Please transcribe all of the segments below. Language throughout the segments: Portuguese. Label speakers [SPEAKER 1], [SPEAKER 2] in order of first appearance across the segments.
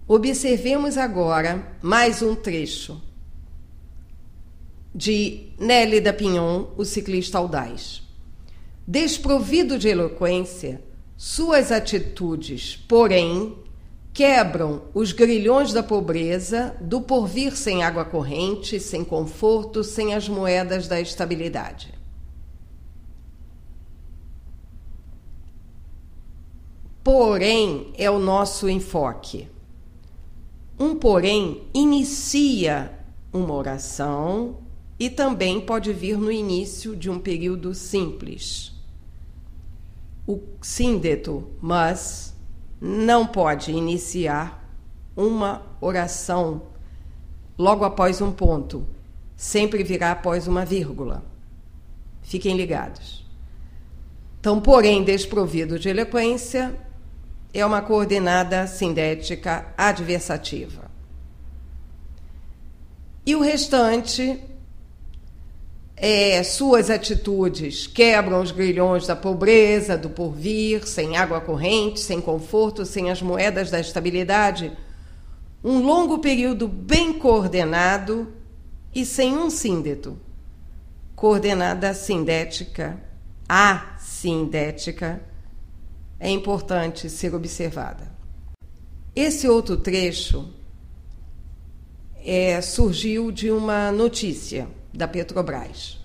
[SPEAKER 1] Observemos agora mais um trecho de Nélida Pinhon, o ciclista audaz. Desprovido de eloquência, suas atitudes, porém, quebram os grilhões da pobreza, do porvir sem água corrente, sem conforto, sem as moedas da estabilidade. Porém, é o nosso enfoque. Um porém inicia uma oração e também pode vir no início de um período simples. O síndeto, mas não pode iniciar uma oração logo após um ponto, sempre virá após uma vírgula. Fiquem ligados. Então, porém, desprovido de eloquência, é uma coordenada sindética adversativa. E o restante suas atitudes quebram os grilhões da pobreza, do porvir, sem água corrente, sem conforto, sem as moedas da estabilidade, um longo período bem coordenado e sem um síndeto. Coordenada sindética, assindética, é importante ser observada. Esse outro trecho surgiu de uma notícia da Petrobras.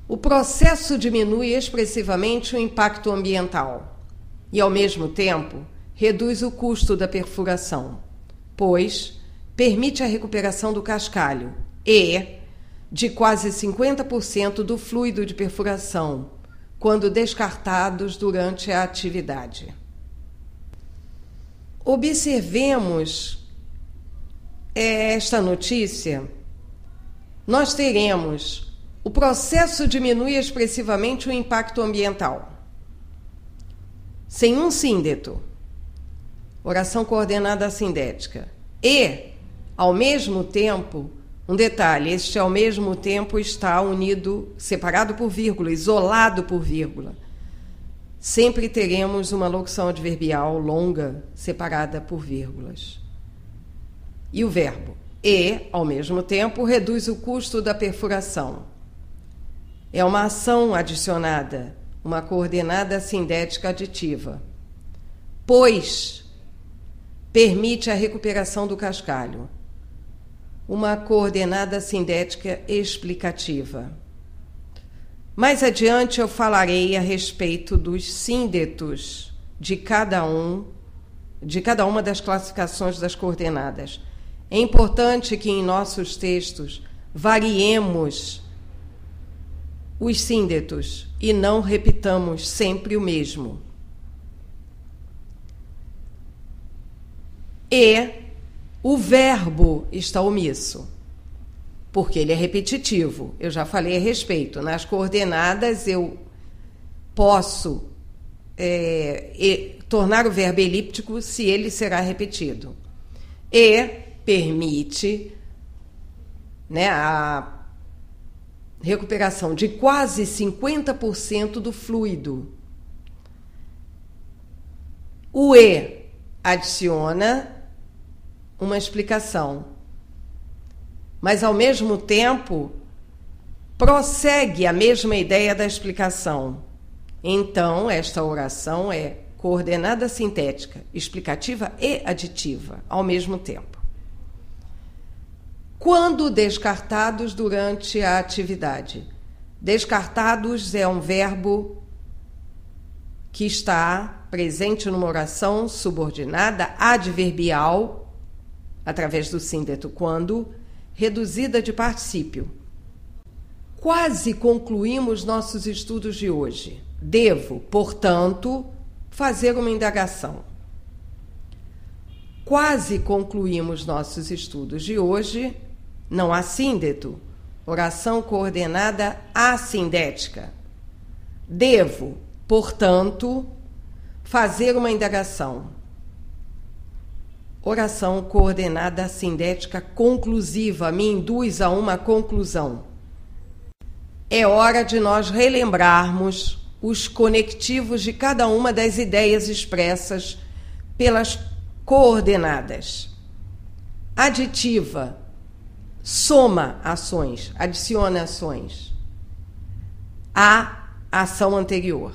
[SPEAKER 1] O processo diminui expressivamente o impacto ambiental e, ao mesmo tempo, reduz o custo da perfuração, pois permite a recuperação do cascalho e de quase 50% do fluido de perfuração, quando descartados durante a atividade. Observemos esta notícia. Nós teremos: o processo diminui expressivamente o impacto ambiental. Sem um síndeto, oração coordenada sindética. E, ao mesmo tempo, um detalhe, este ao mesmo tempo está unido, separado por vírgula, isolado por vírgula. Sempre teremos uma locução adverbial longa, separada por vírgulas. E o verbo e, ao mesmo tempo, reduz o custo da perfuração. É uma ação adicionada, uma coordenada sindética aditiva. Pois permite a recuperação do cascalho. Uma coordenada sindética explicativa. Mais adiante eu falarei a respeito dos síndetos de cada uma das classificações das coordenadas. É importante que em nossos textos variemos os síndetos e não repitamos sempre o mesmo. E o verbo está omisso, porque ele é repetitivo. Eu já falei a respeito. Nas coordenadas eu posso tornar o verbo elíptico se ele será repetido. E permite, a recuperação de quase 50% do fluido. O E adiciona uma explicação, mas ao mesmo tempo prossegue a mesma ideia da explicação. Então, esta oração é coordenada sintética, explicativa e aditiva ao mesmo tempo. Quando descartados durante a atividade. Descartados é um verbo que está presente numa oração subordinada adverbial, através do síndeto quando, reduzida de particípio. Quase concluímos nossos estudos de hoje. Devo, portanto, fazer uma indagação. Quase concluímos nossos estudos de hoje. Não há síndeto, oração coordenada assindética. Devo, portanto, fazer uma indagação. Oração coordenada assindética conclusiva me induz a uma conclusão. É hora de nós relembrarmos os conectivos de cada uma das ideias expressas pelas coordenadas. Aditiva, soma ações, adiciona ações à ação anterior.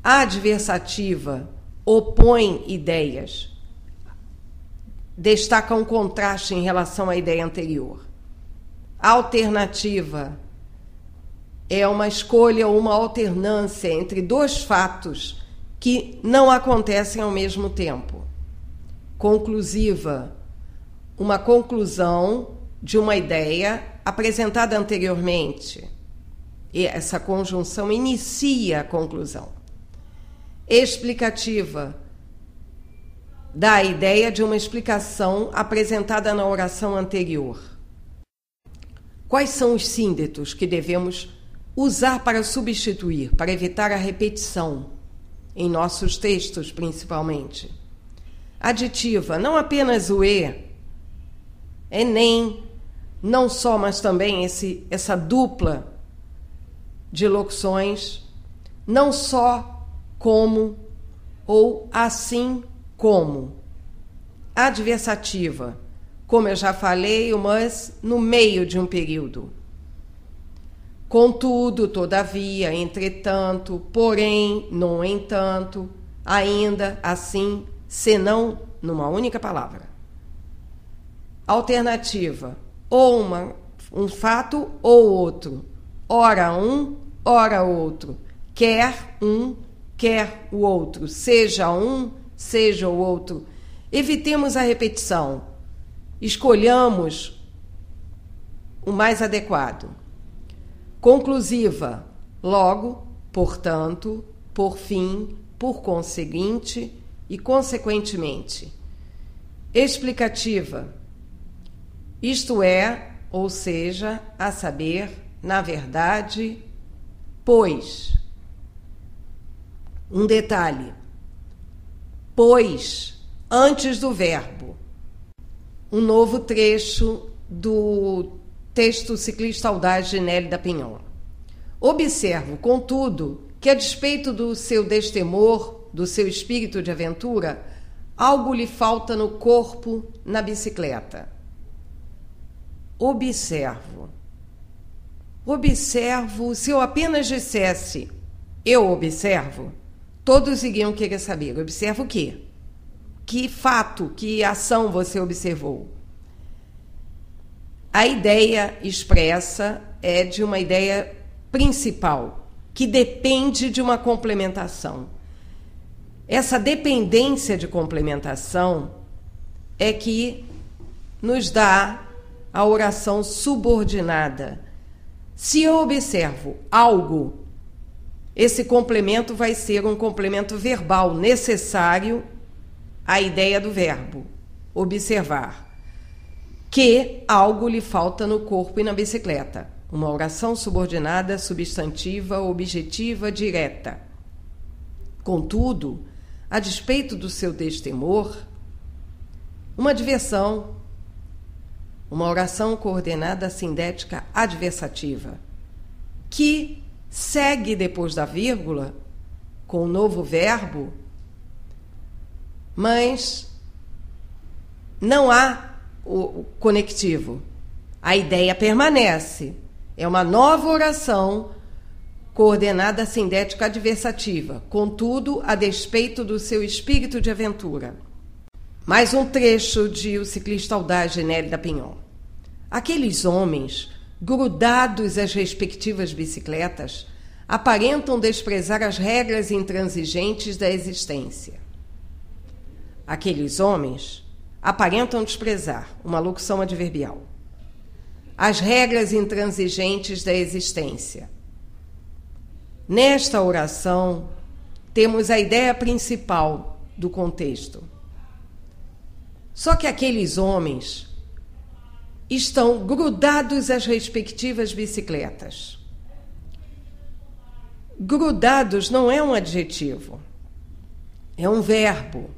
[SPEAKER 1] Adversativa, opõe ideias, destaca um contraste em relação à ideia anterior. Alternativa é uma escolha ou uma alternância entre dois fatos que não acontecem ao mesmo tempo. Conclusiva, uma conclusão de uma ideia apresentada anteriormente. E essa conjunção inicia a conclusão. Explicativa, dá a ideia de uma explicação apresentada na oração anterior. Quais são os síndetos que devemos usar para substituir, para evitar a repetição, em nossos textos principalmente? Aditiva, não apenas o e, é nem, não só, mas também essa dupla de locuções, não só como ou assim como. Adversativa, como eu já falei, o mas no meio de um período. Contudo, todavia, entretanto, porém, no entanto, ainda, assim, senão, numa única palavra. Alternativa, ou um fato ou outro, ora um, ora outro, quer um, quer o outro, seja um, seja o outro. Evitemos a repetição, escolhamos o mais adequado. Conclusiva, logo, portanto, por fim, por conseguinte e consequentemente. Explicativa, isto é, ou seja, a saber, na verdade, pois. Um detalhe, pois, antes do verbo. Um novo trecho do texto Ciclista Audaz de Nelly da Pinhon. Observo, contudo, que a despeito do seu destemor, do seu espírito de aventura, algo lhe falta no corpo, na bicicleta. Observo, se eu apenas dissesse eu observo, todos iriam querer saber, observa o quê? Que fato, que ação você observou? A ideia expressa é de uma ideia principal, que depende de uma complementação. Essa dependência de complementação é que nos dá a oração subordinada. Se eu observo algo, esse complemento vai ser um complemento verbal necessário à ideia do verbo, observar. Que algo lhe falta no corpo e na bicicleta. Uma oração subordinada, substantiva, objetiva, direta. Contudo, a despeito do seu destemor, uma adversão, uma oração coordenada sindética adversativa, que segue depois da vírgula com o novo verbo, mas não há o conectivo. A ideia permanece. É uma nova oração coordenada sindética adversativa, contudo, a despeito do seu espírito de aventura. Mais um trecho de O Ciclista Audaz de Nelly da Pinhon. Aqueles homens, grudados às respectivas bicicletas, aparentam desprezar as regras intransigentes da existência. Aqueles homens aparentam desprezar, uma locução adverbial, as regras intransigentes da existência. Nesta oração, temos a ideia principal do contexto. Só que aqueles homens estão grudados às respectivas bicicletas. Grudados não é um adjetivo, é um verbo.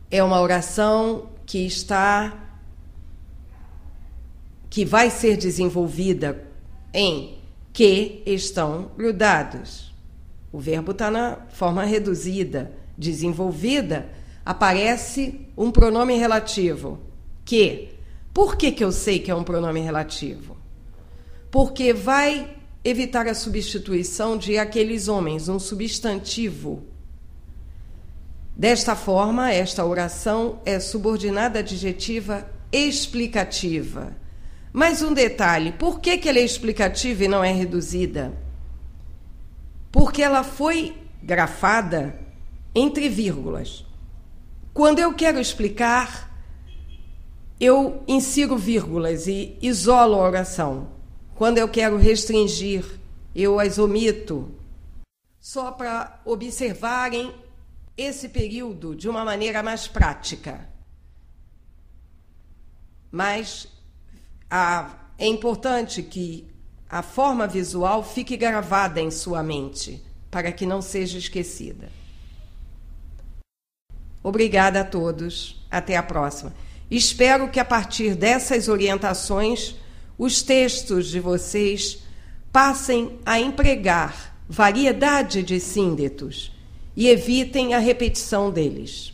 [SPEAKER 1] É uma oração que vai ser desenvolvida em que estão grudados. O verbo está na forma reduzida, desenvolvida, aparece um pronome relativo. Que? Por que eu sei que é um pronome relativo? Porque vai evitar a substituição de aqueles homens, um substantivo. Desta forma, esta oração é subordinada adjetiva explicativa. Mas um detalhe, por que ela é explicativa e não é reduzida? Porque ela foi grafada entre vírgulas. Quando eu quero explicar, eu insiro vírgulas e isolo a oração. Quando eu quero restringir, eu as omito. Só para observarem esse período de uma maneira mais prática. Mas é importante que a forma visual fique gravada em sua mente, para que não seja esquecida. Obrigada a todos. Até a próxima. Espero que, a partir dessas orientações, os textos de vocês passem a empregar variedade de síndetos e evitem a repetição deles.